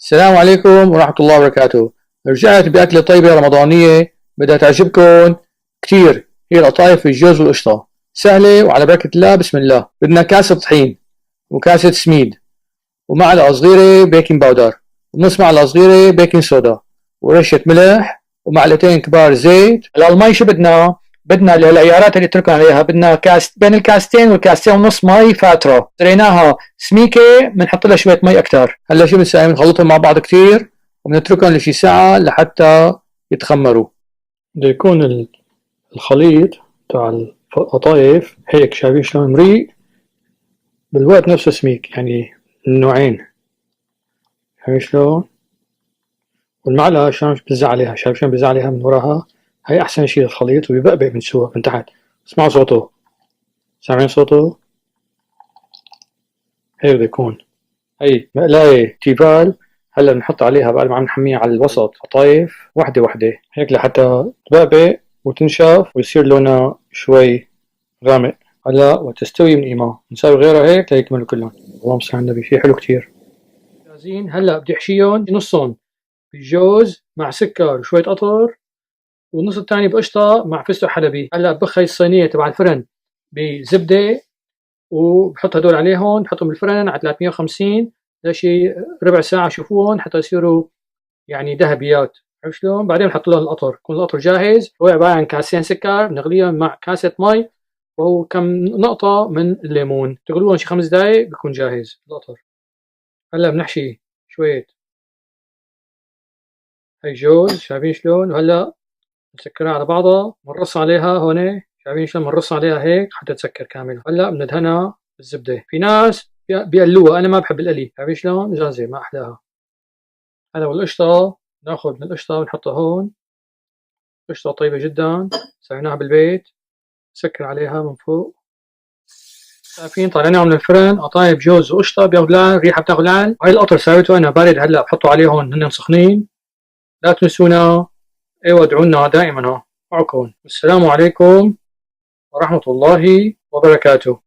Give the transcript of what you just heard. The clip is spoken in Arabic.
السلام عليكم ورحمة الله وبركاته. رجعت بأكلة طيبة رمضانية بدها تعجبكم كتير. هي القطايف بالجوز والقشطة، سهلة وعلى بركة الله. بسم الله. بدنا كاسة طحين وكاسة سميد ومعلقة صغيرة بيكنج باودر ونص معلقة صغيرة بيكنج صودا ورشة ملح ومعلقتين كبار زيت. المي شو بدنا العيارات اللي تركن عليها. بدنا كاس بين الكاستين والكاستين ونص مي فاترة سريناها سميكة، بنحط لها شوية مي أكتر. هلا شو بنسوي؟ بنخلطهم مع بعض كتير وبنتركهم لشي ساعة لحتى يتخمروا. بده يكون الخليط تاع القطايف هيك، شايفين شلون مريء بالوقت نفسه سميك، يعني النوعين. شايفين شلون؟ والمعلقة شلون بتزع عليها، شايف شلون بتزع عليها من وراها. هاي أحسن شي للخليط وبيبقبق من سوا من تحت. اسمعوا صوته، سامعين صوته؟ هيك بده يكون. هي مقلاية تيفال. هلا بنحط عليها بعد ما عم نحميها على الوسط قطايف وحدة وحدة هيك لحتى تبقبق وتنشف ويصير لونها شوي غامق. هلا وتستوي من قيمة نسوي غيرها هيك ليكملوا كلهم. اللهم صل على النبي، شي حلو كتير. جاهزين. هلا بدي احشيهم نصهم بالجوز مع سكر وشوية قطر، والنص الثاني بقشطة مع فستق حلبي. هلا بخ هاي الصينية تبع الفرن بزبدة وبحط هدول عليهم، بحطهم بالفرن على 350 لشي ربع ساعة. شوفوهم حتى يصيروا يعني ذهبيات. عرفت شلون؟ بعدين بحط لهم القطر. يكون القطر جاهز. هو عبارة عن كاسين سكر بنغليهم مع كاسة مي وكم نقطة من الليمون، تغلوهم شي 5 دقايق بيكون جاهز القطر. هلا بنحشي شوية هاي جوز، شايفين شلون؟ وهلا نسكرها على بعضها، بنرص عليها هون. شايفين شلون بنرص عليها هيك حتى تسكر كامل. هلا بندهنها بالزبدة. في ناس بيقلوها، انا ما بحب القلي. شايفين شلون؟ جاهزة ما احلاها. هلا والقشطة ناخذ من القشطة ونحطها هون. قشطة طيبة جدا سويناها بالبيت، نسكر عليها من فوق. شايفين طالعينها من الفرن قطايف جوز وقشطة بياخذ ريحة بتاخذ. هاي القطر سويته انا بارد، هلا بحطه عليهم هن سخنين. لا تنسونا، ايوه ادعونا دائما معكم. السلام عليكم ورحمة الله وبركاته.